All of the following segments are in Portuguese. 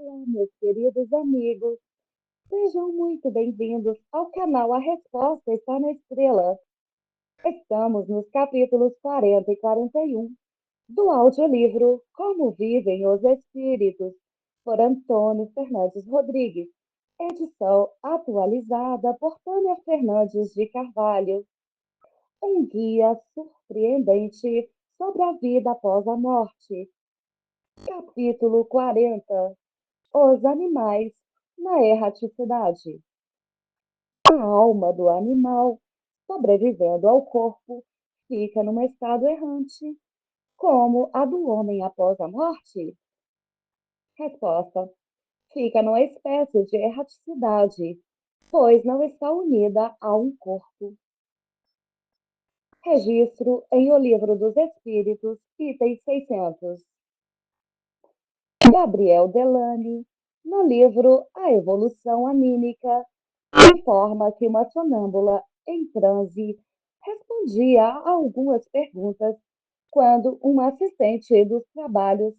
Olá, meus queridos amigos. Sejam muito bem-vindos ao canal A Resposta Está na Estrela. Estamos nos capítulos 40 e 41 do audiolivro Como Vivem os Espíritos, por Antônio Fernandes Rodrigues, edição atualizada por Tânia Fernandes de Carvalho. Um guia surpreendente sobre a vida após a morte. Capítulo 40. Os animais na erraticidade. A alma do animal, sobrevivendo ao corpo, fica num estado errante, como a do homem após a morte? Resposta: fica numa espécie de erraticidade, pois não está unida a um corpo. Registro em O Livro dos Espíritos, item 600. Gabriel Delany, no livro A Evolução Anímica, informa que uma sonâmbula em transe respondia a algumas perguntas quando um assistente dos trabalhos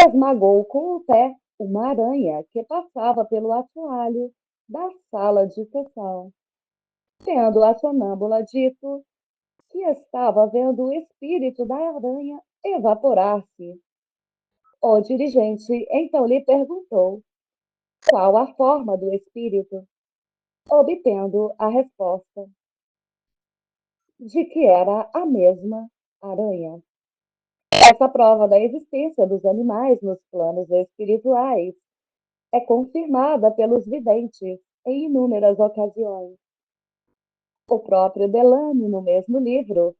esmagou com o pé uma aranha que passava pelo assoalho da sala de sessão, tendo a sonâmbula dito que estava vendo o espírito da aranha evaporar-se. O dirigente então lhe perguntou qual a forma do espírito, obtendo a resposta de que era a mesma aranha. Essa prova da existência dos animais nos planos espirituais é confirmada pelos videntes em inúmeras ocasiões. O próprio Delany, no mesmo livro,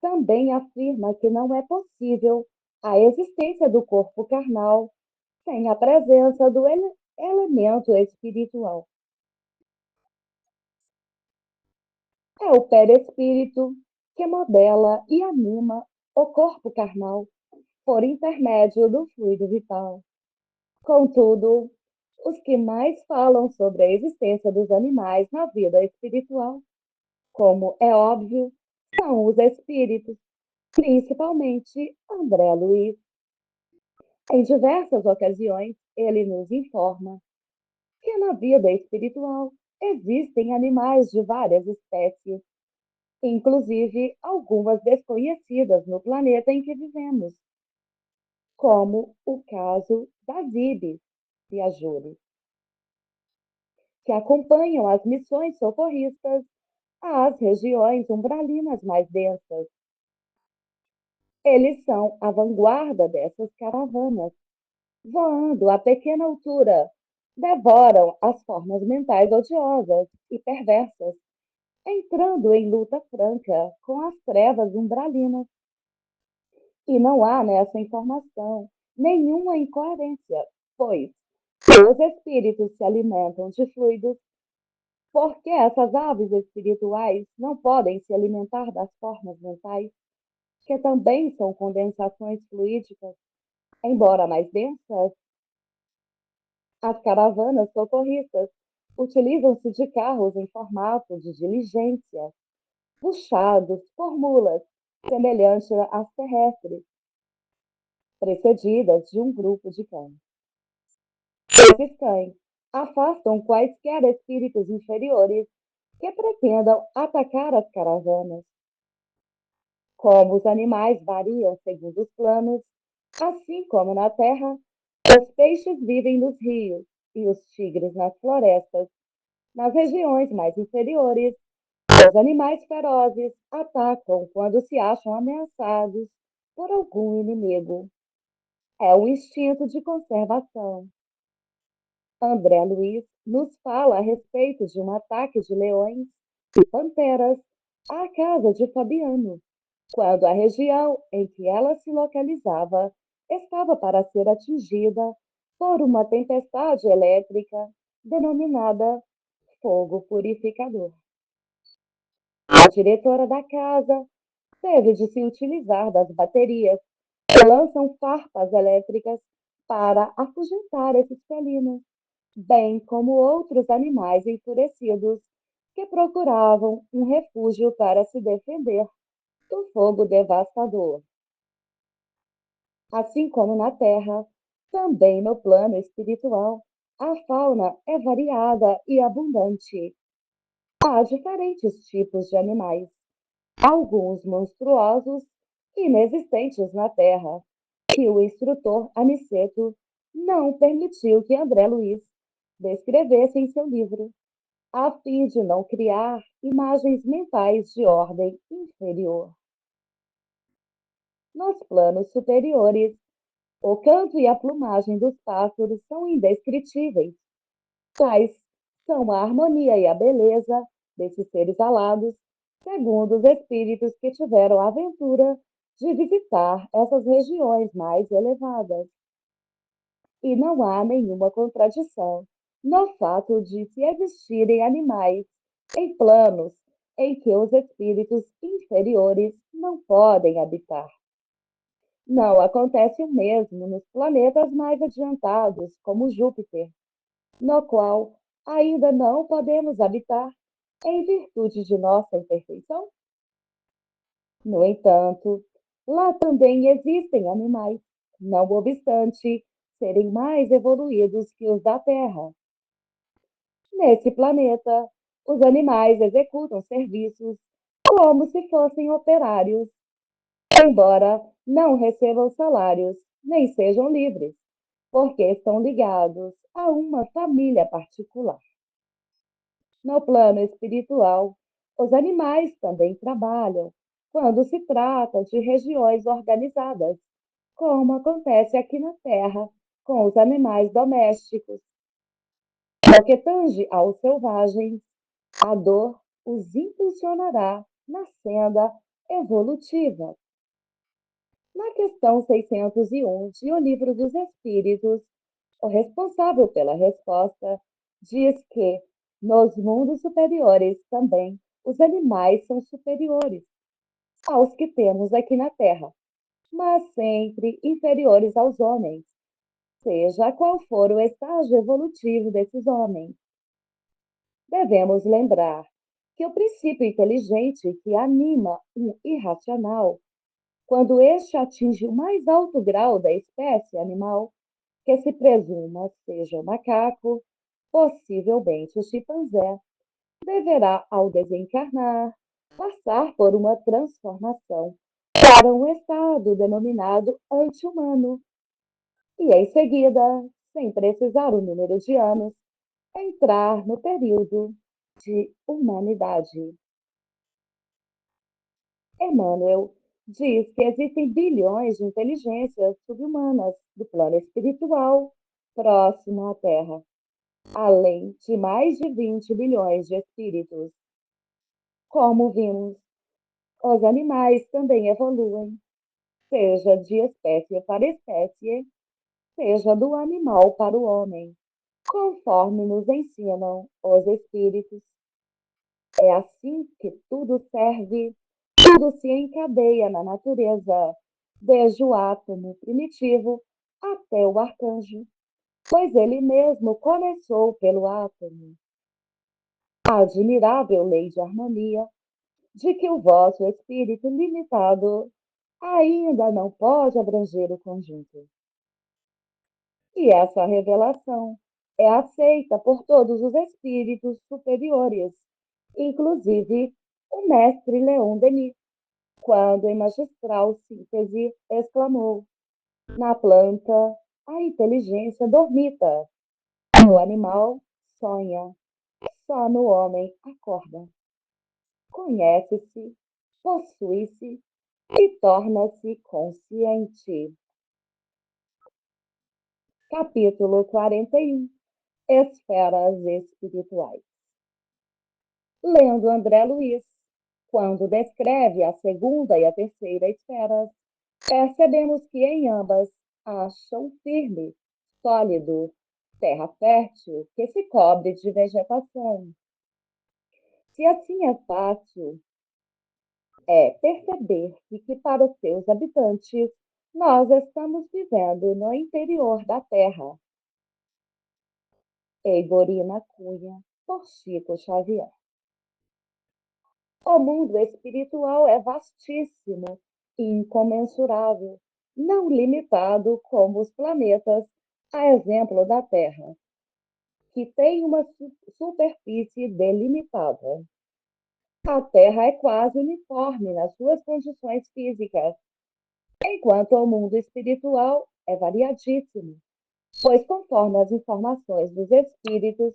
também afirma que não é possível a existência do corpo carnal sem a presença do elemento espiritual. É o perispírito que modela e anima o corpo carnal por intermédio do fluido vital. Contudo, os que mais falam sobre a existência dos animais na vida espiritual, como é óbvio, são os espíritos, principalmente André Luiz. Em diversas ocasiões, ele nos informa que na vida espiritual existem animais de várias espécies, inclusive algumas desconhecidas no planeta em que vivemos, como o caso das ibis e ajures, que acompanham as missões socorristas às regiões umbralinas mais densas. Eles são a vanguarda dessas caravanas, voando a pequena altura, devoram as formas mentais odiosas e perversas, entrando em luta franca com as trevas umbralinas. E não há nessa informação nenhuma incoerência, pois se os espíritos se alimentam de fluidos, por que essas aves espirituais não podem se alimentar das formas mentais, que também são condensações fluídicas, embora mais densas? As caravanas socorristas utilizam-se de carros em formato de diligência, puxados por mulas, semelhante às terrestres, precedidas de um grupo de cães. Esses cães afastam quaisquer espíritos inferiores que pretendam atacar as caravanas. Como os animais variam segundo os planos, assim como na terra, os peixes vivem nos rios e os tigres nas florestas. Nas regiões mais inferiores, os animais ferozes atacam quando se acham ameaçados por algum inimigo. É um instinto de conservação. André Luiz nos fala a respeito de um ataque de leões e panteras à casa de Fabiano, quando a região em que ela se localizava estava para ser atingida por uma tempestade elétrica denominada fogo purificador. A diretora da casa teve de se utilizar das baterias que lançam farpas elétricas para afugentar esses felinos, bem como outros animais enfurecidos que procuravam um refúgio para se defender do fogo devastador. Assim como na terra, Também no plano espiritual, a fauna é variada e abundante. Há diferentes tipos de animais, alguns monstruosos, inexistentes na Terra, que o instrutor Aniceto não permitiu que André Luiz descrevesse em seu livro, a fim de não criar imagens mentais de ordem inferior. Nos planos superiores, o canto e a plumagem dos pássaros são indescritíveis. Tais são a harmonia e a beleza desses seres alados, segundo os espíritos que tiveram a aventura de visitar essas regiões mais elevadas. E não há nenhuma contradição no fato de se existirem animais em planos em que os espíritos inferiores não podem habitar. Não acontece o mesmo nos planetas mais adiantados, como Júpiter, no qual ainda não podemos habitar em virtude de nossa imperfeição? No entanto, lá também existem animais, não obstante serem mais evoluídos que os da Terra. Nesse planeta, os animais executam serviços como se fossem operários, embora não recebam salários nem sejam livres, porque estão ligados a uma família particular. No plano espiritual, os animais também trabalham quando se trata de regiões organizadas, como acontece aqui na Terra com os animais domésticos. No que tange aos selvagens, a dor os impulsionará na senda evolutiva. Na questão 601 de O Livro dos Espíritos, o responsável pela resposta diz que, nos mundos superiores também, os animais são superiores aos que temos aqui na Terra, mas sempre inferiores aos homens, seja qual for o estágio evolutivo desses homens. Devemos lembrar que o princípio inteligente que anima um irracional, quando este atinge o mais alto grau da espécie animal, que se presuma seja o macaco, possivelmente o chimpanzé, deverá, ao desencarnar, passar por uma transformação para um estado denominado anti-humano, e em seguida, sem precisar o número de anos, entrar no período de humanidade. Emmanuel diz que existem bilhões de inteligências subhumanas do plano espiritual próximo à Terra, além de mais de 20 bilhões de espíritos. Como vimos, os animais também evoluem, seja de espécie para espécie, seja do animal para o homem, conforme nos ensinam os espíritos. É assim que tudo serve, tudo se encadeia na natureza, desde o átomo primitivo até o arcanjo, pois ele mesmo começou pelo átomo. A admirável lei de harmonia de que o vosso espírito limitado ainda não pode abranger o conjunto. E essa revelação é aceita por todos os espíritos superiores, inclusive o mestre Leon Denis, quando em magistral síntese exclamou: na planta a inteligência dormita, no animal sonha, só no homem acorda. Conhece-se, possui-se e torna-se consciente. Capítulo 41. Esferas espirituais. Lendo André Luiz, quando descreve a segunda e a terceira esferas, percebemos que em ambas há chão firme, sólido, terra fértil que se cobre de vegetação. Se assim é fácil, é perceber que para os seus habitantes nós estamos vivendo no interior da Terra. Eigorina Cunha, por Chico Xavier. O mundo espiritual é vastíssimo, incomensurável, não limitado como os planetas A exemplo da Terra, que tem uma superfície delimitada. A Terra é quase uniforme nas suas condições físicas, enquanto o mundo espiritual é variadíssimo, pois, conforme as informações dos espíritos,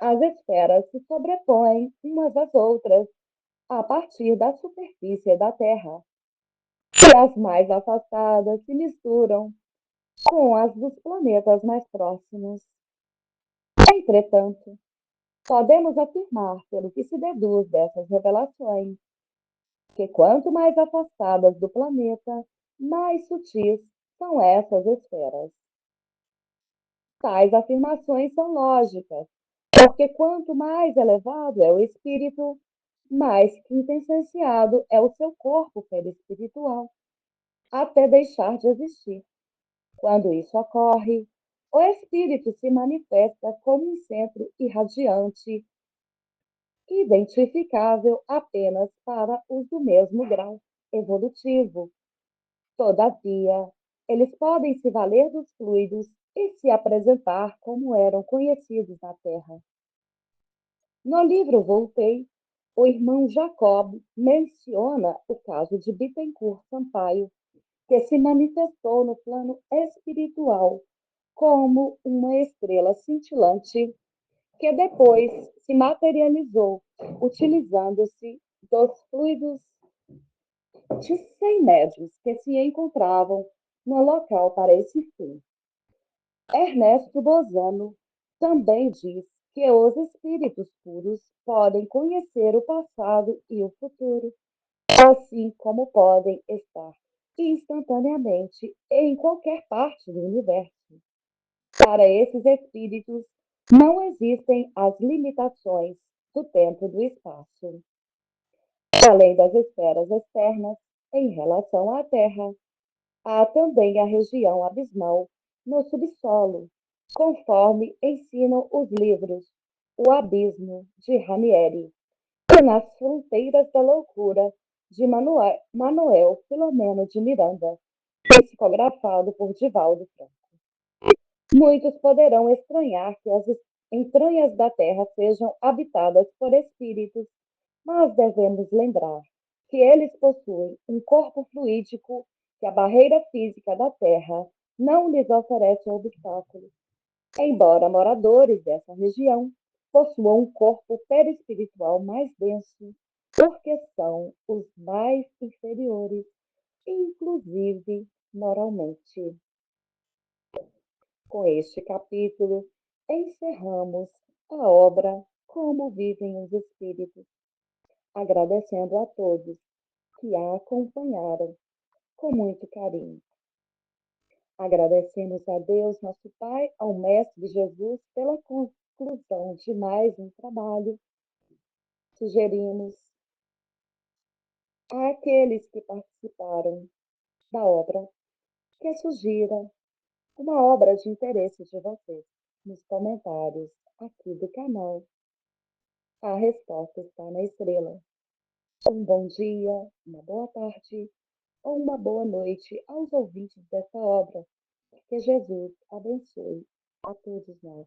as esferas se sobrepõem umas às outras a partir da superfície da Terra, e as mais afastadas se misturam com as dos planetas mais próximos. Entretanto, podemos afirmar, pelo que se deduz dessas revelações, que quanto mais afastadas do planeta, mais sutis são essas esferas. Tais afirmações são lógicas, porque quanto mais elevado é o espírito, mais quintessenciado é o seu corpo perispiritual, até deixar de existir. Quando isso ocorre, o espírito se manifesta como um centro irradiante, identificável apenas para os do mesmo grau evolutivo. Todavia, eles podem se valer dos fluidos e se apresentar como eram conhecidos na Terra. No livro Voltei, o irmão Jacob menciona o caso de Bittencourt Sampaio, que se manifestou no plano espiritual como uma estrela cintilante que depois se materializou utilizando-se dos fluidos de 100 metros que se encontravam no local para esse fim. Ernesto Bozano também diz que os espíritos puros podem conhecer o passado e o futuro, assim como podem estar instantaneamente em qualquer parte do universo. Para esses espíritos, não existem as limitações do tempo e do espaço. Além das esferas externas, em relação à Terra, há também a região abismal no subsolo, conforme ensinam os livros O Abismo, de Ranieri, e Nas Fronteiras da Loucura, de Manuel Filomeno de Miranda, psicografado por Divaldo Franco. Muitos poderão estranhar que as entranhas da Terra sejam habitadas por espíritos, mas devemos lembrar que eles possuem um corpo fluídico que a barreira física da Terra não lhes oferece obstáculos, embora moradores dessa região possuam um corpo perispiritual mais denso, porque são os mais inferiores, inclusive moralmente. Com este capítulo, encerramos a obra Como Vivem os Espíritos, agradecendo a todos que a acompanharam com muito carinho. Agradecemos a Deus, nosso Pai, ao Mestre Jesus, pela conclusão de mais um trabalho. Sugerimos àqueles que participaram da obra que sugiram uma obra de interesse de vocês nos comentários aqui do canal. A resposta está na estrela. Um bom dia, uma boa tarde ou uma boa noite aos ouvintes dessa obra. Que Jesus abençoe a todos nós.